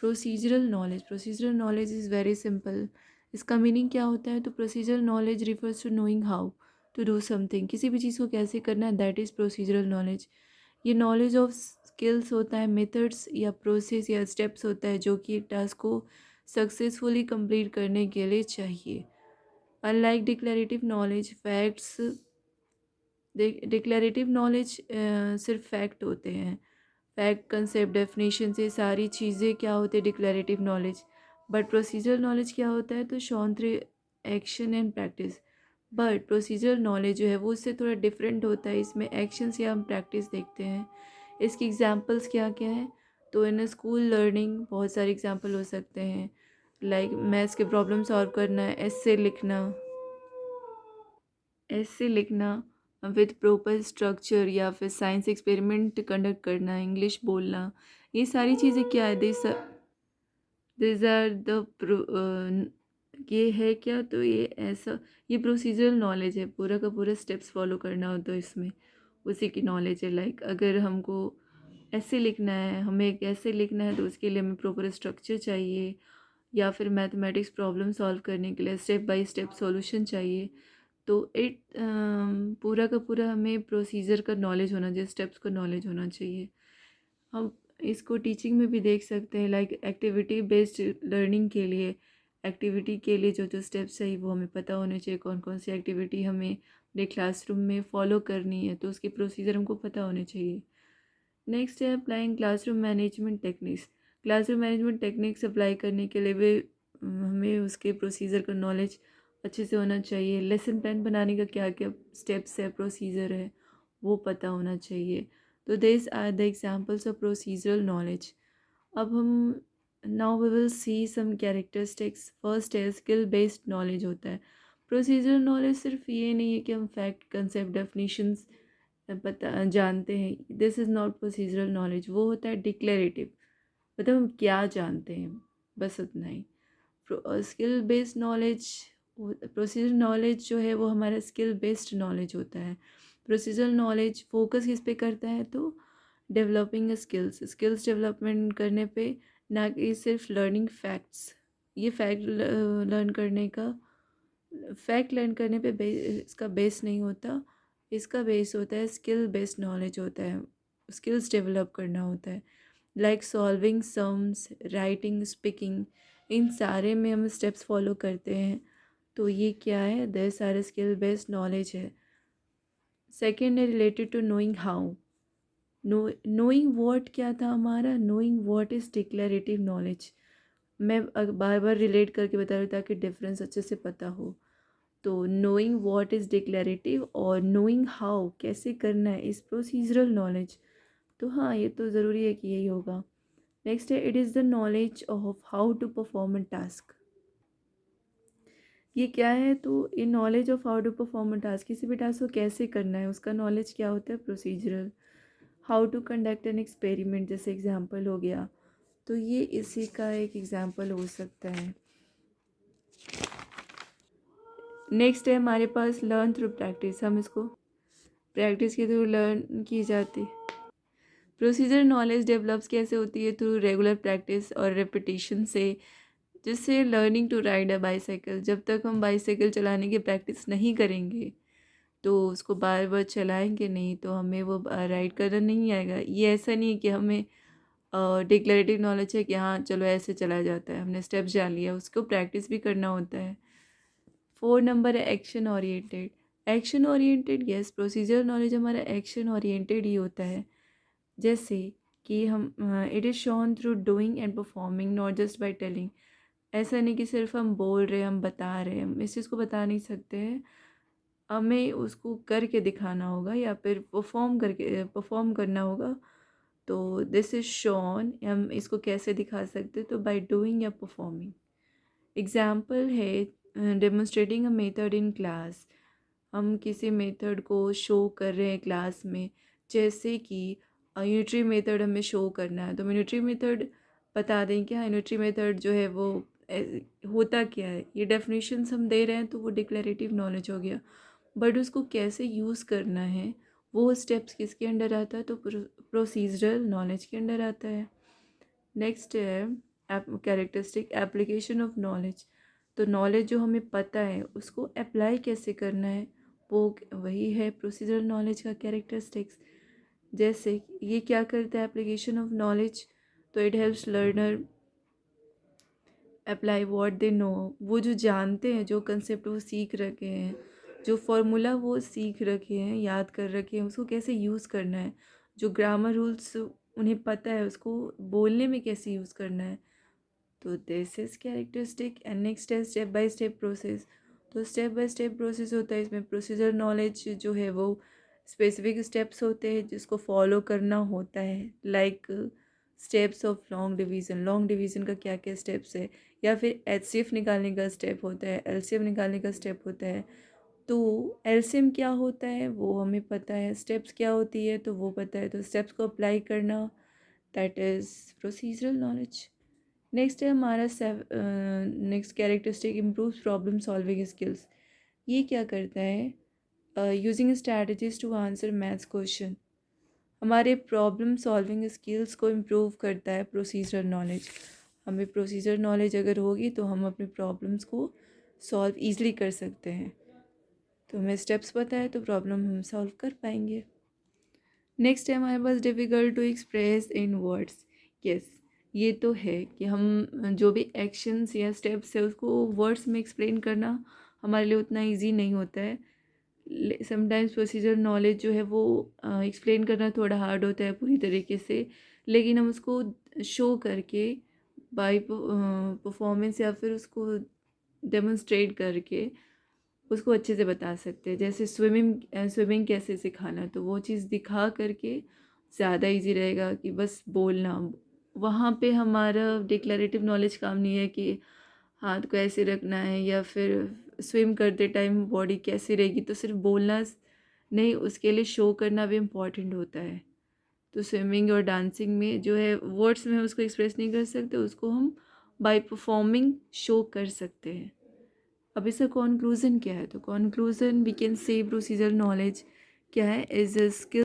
Procedural knowledge is very simple. इसका meaning क्या होता है? तो procedural knowledge refers to knowing how to do something. किसी भी चीज़ को कैसे करना है, दैट इज़ प्रोसीजरल नॉलेज। ये नॉलेज ऑफ स्किल्स होता है, मेथड्स या प्रोसेस या स्टेप्स होता है जो कि टास्क को सक्सेसफुली कंप्लीट करने के लिए चाहिए। Unlike declarative knowledge, facts, declarative knowledge सिर्फ फैक्ट होते हैं, फैक्ट, कंसेप्ट, डेफिनेशन से सारी चीज़ें क्या होती है declarative knowledge. But procedural knowledge क्या होता है? तो shown through action and practice. But procedural knowledge जो है वो उससे थोड़ा डिफरेंट होता है, इसमें एक्शन से हम प्रैक्टिस देखते हैं। इसकी एग्जांपल्स क्या क्या हैं? तो इन स्कूल लर्निंग बहुत सारे एग्जांपल हो सकते हैं, लाइक मैथ्स के प्रॉब्लम सॉल्व करना, ऐसे लिखना विद प्रॉपर स्ट्रक्चर, या फिर साइंस एक्सपेरिमेंट कंडक्ट करना, इंग्लिश बोलना। ये सारी चीज़ें क्या है? दिस आर द ये है क्या? तो ये ऐसा, ये प्रोसीजरल नॉलेज है, पूरा का पूरा स्टेप्स फॉलो करना हो तो इसमें उसी की नॉलेज है। लाइक अगर हमको ऐसे लिखना है, हमें एक ऐसे लिखना है, तो उसके लिए हमें प्रॉपर स्ट्रक्चर चाहिए, या फिर मैथमेटिक्स प्रॉब्लम सॉल्व करने के लिए स्टेप बाय स्टेप सॉल्यूशन चाहिए। तो पूरा का पूरा हमें प्रोसीजर का नॉलेज होना चाहिए, स्टेप्स का नॉलेज होना चाहिए। हम इसको टीचिंग में भी देख सकते हैं, लाइक एक्टिविटी बेस्ड लर्निंग के लिए, एक्टिविटी के लिए जो जो स्टेप्स है वो हमें पता होने चाहिए, कौन कौन सी एक्टिविटी हमें अपने क्लासरूम में फॉलो करनी है, तो उसके प्रोसीजर हमको पता होने चाहिए। नेक्स्ट है applying classroom management techniques. Classroom management techniques apply करने के लिए भी हमें उसके प्रोसीजर का नॉलेज अच्छे से होना चाहिए। लेसन प्लान बनाने का क्या क्या स्टेप्स है, प्रोसीजर है, वो पता होना चाहिए। तो this are the examples of procedural knowledge. अब हम now we will see some characteristics. First है स्किल बेस्ड नॉलेज होता है। प्रोसीजरल नॉलेज सिर्फ ये नहीं है कि हम फैक्ट, कंसेप्ट, डेफिनेशंस पता जानते हैं। This is not procedural knowledge. वो होता है डिक्लेरेटिव, मतलब हम क्या जानते हैं, बस उतना ही। Skill based knowledge, procedure knowledge जो है वो हमारा स्किल बेस्ड नॉलेज होता है। प्रोसीजर नॉलेज फोकस किस पे करता है? तो डेवलपिंग स्किल्स डेवलपमेंट करने पे, ना कि सिर्फ लर्निंग फैक्ट्स। ये फैक्ट लर्न करने पे इसका बेस नहीं होता। इसका बेस होता है स्किल बेस्ड नॉलेज होता है, स्किल्स डेवलप करना होता है। Like solving sums, writing, speaking, इन सारे में हम स्टेप्स फॉलो करते हैं। तो ये क्या है? दे सारे स्किल बेस्ड नॉलेज है। सेकेंड है related to knowing how. Knowing what क्या था हमारा? Knowing what is declarative knowledge. मैं बार बार रिलेट करके बता रही हूँ ताकि डिफरेंस अच्छे से पता हो। तो नोइंग व्हाट इज़ डिक्लेरेटिव और नोइंग हाउ कैसे करना है इस प्रोसीजरल नॉलेज। तो हाँ, ये तो ज़रूरी है कि यही होगा। नेक्स्ट है it is the knowledge of how to perform a task. ये क्या है? तो ये knowledge of how to perform a task, किसी भी टास्क को कैसे करना है उसका नॉलेज क्या होता है? Procedural. How to conduct an experiment जैसे एग्जाम्पल हो गया, तो ये इसी का एक एग्जाम्पल हो सकता है। नेक्स्ट है हमारे पास लर्न थ्रू प्रैक्टिस। हम इसको प्रैक्टिस के थ्रू लर्न की जाती। प्रोसीजर नॉलेज डेवलप्स कैसे होती है? थ्रू रेगुलर प्रैक्टिस और रिपीटिशन से। जिससे learning to ride a bicycle, जब तक हम बाईसाइकिल चलाने की प्रैक्टिस नहीं करेंगे, तो उसको बार बार चलाएंगे नहीं, तो हमें वो राइड करना नहीं आएगा। ये ऐसा नहीं है कि हमें डिक्लेरेटिव नॉलेज है कि हाँ चलो ऐसे चला जाता है, हमने स्टेप जान लिया, उसको प्रैक्टिस भी करना होता है। 4 नंबर है action oriented. Action oriented, yes, procedure knowledge हमारा एक्शन ओरिएंटेड ही होता है। जैसे कि हम it is shown through doing and performing, not just by telling. ऐसा नहीं कि सिर्फ हम बोल रहे हैं, हम बता रहे हैं, हम इस चीज़ को बता नहीं सकते हैं, हमें उसको करके दिखाना होगा या फिर परफॉर्म करना होगा। तो दिस इज़ शोन, हम इसको कैसे दिखा सकते हैं? तो बाय डूइंग या परफॉर्मिंग। एग्जाम्पल है demonstrating a method in class. हम किसी मेथड को शो कर रहे हैं क्लास में, जैसे कि यूनिटरी मेथड हमें शो करना है, तो यूनिटरी मेथड बता दें कि हाँ यूनिटरी मेथड जो है वो होता क्या है, ये डेफिनेशंस हम दे रहे हैं, तो वो डिक्लेरेटिव नॉलेज हो गया। बट उसको कैसे यूज़ करना है, वो स्टेप्स किसके अंडर आता है? तो प्रोसीजरल नॉलेज के अंडर आता है। नेक्स्ट है कैरेक्टरिस्टिक एप्लीकेशन ऑफ नॉलेज, तो नॉलेज जो हमें पता है उसको अप्लाई कैसे करना है, वो वही है प्रोसीजरल नॉलेज का कैरेक्टरिस्टिक्स। जैसे ये क्या करता है एप्लीकेशन ऑफ नॉलेज, तो it helps learner apply what they know, वो जो जानते हैं, जो कंसेप्ट वो सीख रखे हैं, जो फॉर्मूला वो सीख रखे हैं, याद कर रखे हैं, उसको कैसे यूज़ करना है, जो ग्रामर रूल्स उन्हें पता है उसको बोलने में कैसे यूज़ करना है। तो this is characteristic. And next है स्टेप बाय स्टेप प्रोसेस। तो स्टेप बाय स्टेप प्रोसेस होता है, इसमें प्रोसीजर नॉलेज जो है वो स्पेसिफिक स्टेप्स होते हैं जिसको फॉलो करना होता है, like steps of long division. Long division का क्या क्या स्टेप्स है, या फिर एचसीएफ निकालने का स्टेप होता है, एलसीएम निकालने का स्टेप होता है। तो एलसीएम क्या होता है वो हमें पता है, स्टेप्स क्या होती है तो वो पता है, तो स्टेप्स को अप्लाई करना, that is procedural knowledge. Next है हमारा next characteristic improves problem solving skills. ये क्या करता है, using strategies to answer maths question, हमारे प्रॉब्लम सॉल्विंग स्किल्स को इम्प्रूव करता है प्रोसीजरल नॉलेज। हमें प्रोसीजर नॉलेज अगर होगी तो हम अपने प्रॉब्लम्स को सॉल्व ईज़िली कर सकते हैं। तो हमें स्टेप्स पता है तो प्रॉब्लम हम सॉल्व कर पाएंगे। नेक्स्ट है हमारे पास difficult to express in words. Yes, ये तो है कि हम जो भी एक्शंस या स्टेप्स है उसको वर्ड्स में एक्सप्लेन करना हमारे लिए उतना इजी नहीं होता है। समटाइम्स प्रोसीजर नॉलेज जो है वो एक्सप्लेन करना थोड़ा हार्ड होता है पूरी तरीके से, लेकिन हम उसको शो करके बाय परफॉर्मेंस या फिर उसको डेमोन्स्ट्रेट करके उसको अच्छे से बता सकते हैं। जैसे स्विमिंग कैसे सिखाना, तो वो चीज़ दिखा करके ज़्यादा इजी रहेगा कि बस बोलना। वहाँ पे हमारा डिक्लरेटिव नॉलेज काम नहीं है कि हाथ को ऐसे रखना है या फिर स्विम करते टाइम बॉडी कैसे रहेगी, तो सिर्फ बोलना नहीं, उसके लिए शो करना भी इम्पॉर्टेंट होता है। तो स्विमिंग और डांसिंग में जो है वर्ड्स में उसको एक्सप्रेस नहीं कर सकते, उसको हम बाय परफॉर्मिंग शो कर सकते हैं। अब इसका कॉन्क्लूज़न क्या है, तो conclusion we can say procedure knowledge क्या है, इज अ स्किल